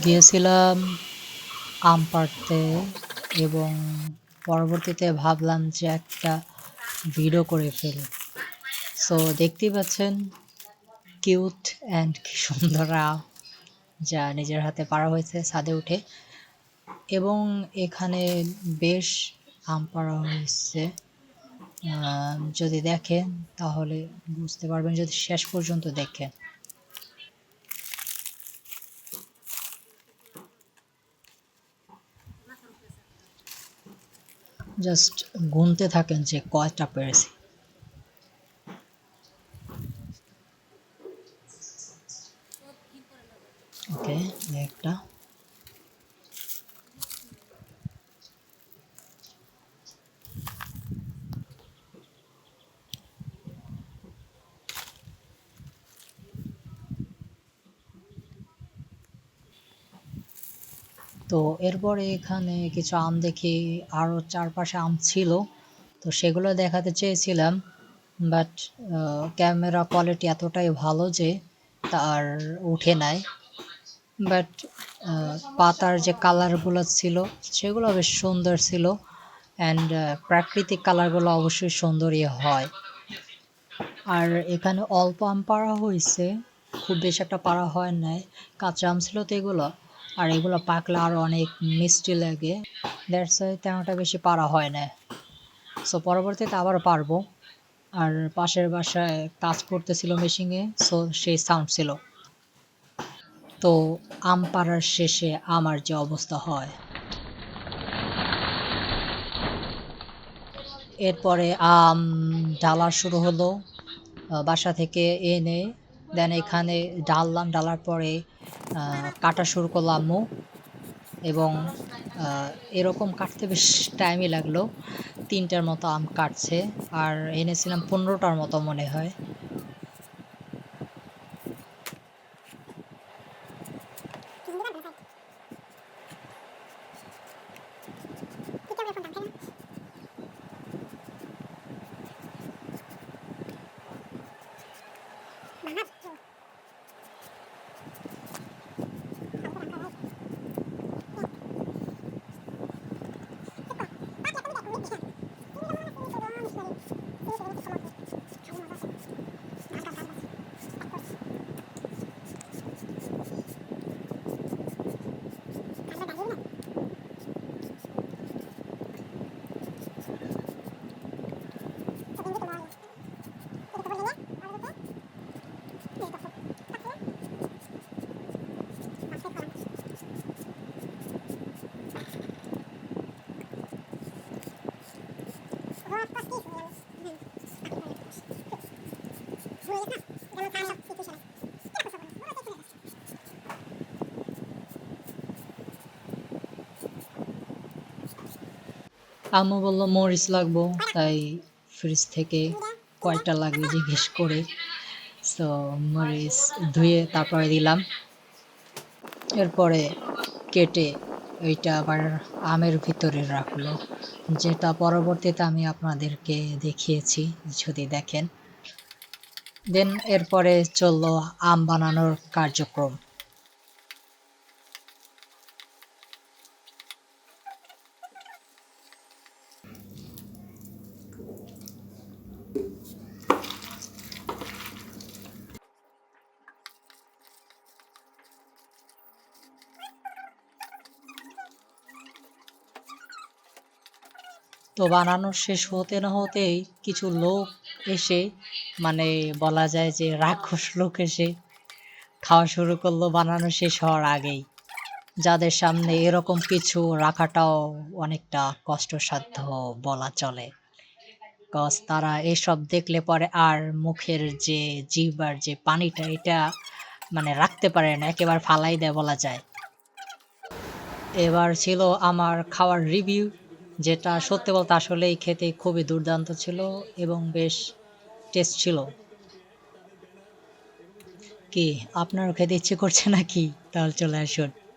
গিয়েছিলাম আম পাড়তে এবং পরবর্তীতে ভাবলাম যে একটা ভিডিও করে ফেলি। সো দেখতেই পাচ্ছেন কিউট অ্যান্ড কি সুন্দর আম যা নিজের হাতে পাড়া হয়েছে ছাদে উঠে, এবং এখানে বেশ আম পাড়া হয়েছে। যদি দেখেন তাহলে বুঝতে পারবেন যদি শেষ পর্যন্ত দেখেন। জাস্ট গুনতে থাকেন যে কয়টা পেরেছি। ওকে, একটা। তো এরপরে এখানে কিছু আম দেখি, আরও চারপাশে আম ছিল, তো সেগুলো দেখাতে চেয়েছিলাম, বাট ক্যামেরা কোয়ালিটি এতটাই ভালো যে তার উঠে নাই। বাট পাতার যে কালারগুলো ছিল সেগুলো বেশ সুন্দর ছিল, অ্যান্ড প্রাকৃতিক কালারগুলো অবশ্যই সুন্দরই হয়। আর এখানে অল্প আম পাড়া হয়েছে, খুব বেশি একটা পাড়া হয় নাই, কাঁচা আম ছিল তো এগুলো, আর এগুলো পাকলে আরও অনেক মিষ্টি লাগে, দ্যাটস ওয়াই তেমনটা বেশি পাড়া হয় না। সো পরবর্তীতে আবার পারবো। আর পাশের বাসায় কাজ করতেছিল মেশিনে, সো সেই সাউন্ড ছিল। তো আম পাড়ার শেষে আমার যে অবস্থা হয়, এরপরে আম ঢালা শুরু হলো বাসা থেকে এনে, দেন এখানে ঢাললাম, ঢালার পরে কাটা শুরু করলো আম্মু, এবং এরকম কাটতে বেশ টাইমই লাগলো। 3টার মতো আম কাটছে, আর এনেছিলাম 15টার মতো মনে হয়। আম্মু বললো মরিচ লাগবো, তাই ফ্রিজ থেকে কয়টা লাগবে জিজ্ঞেস করে, সো মরিচ ধুয়ে তারপরে দিলাম। এরপরে কেটে ওইটা আবার আমের ভিতরে রাখলো, যেটা পরবর্তীতে আমি আপনাদেরকে দেখিয়েছি যদি দেখেন। দেন এরপরে চললো আম বানানোর কার্যক্রম। তো বানানো শেষ হতে না হতেই কিছু লোক এসে, মানে বলা যায় যে রাক্ষস লোক এসে খাওয়া শুরু করলো বানানো শেষ হওয়ার আগেই, যাদের সামনে এরকম কিছু রাখাটাও অনেকটা কষ্টসাধ্য বলা চলে। কজ তারা এসব দেখলে পরে আর মুখের যে জিহ্বার যে পানিটা, এটা মানে রাখতে পারে না, একেবারে ফালাই দেয় বলা যায়। এবার ছিল আমার খাওয়ার রিভিউ, যেটা সত্যি বলতে আসলেই খেতে খুবই দুর্দান্ত ছিল এবং বেশ টেস্ট ছিল। কি আপনারও খেতে ইচ্ছে করছে নাকি? তাহলে চলে আসুন।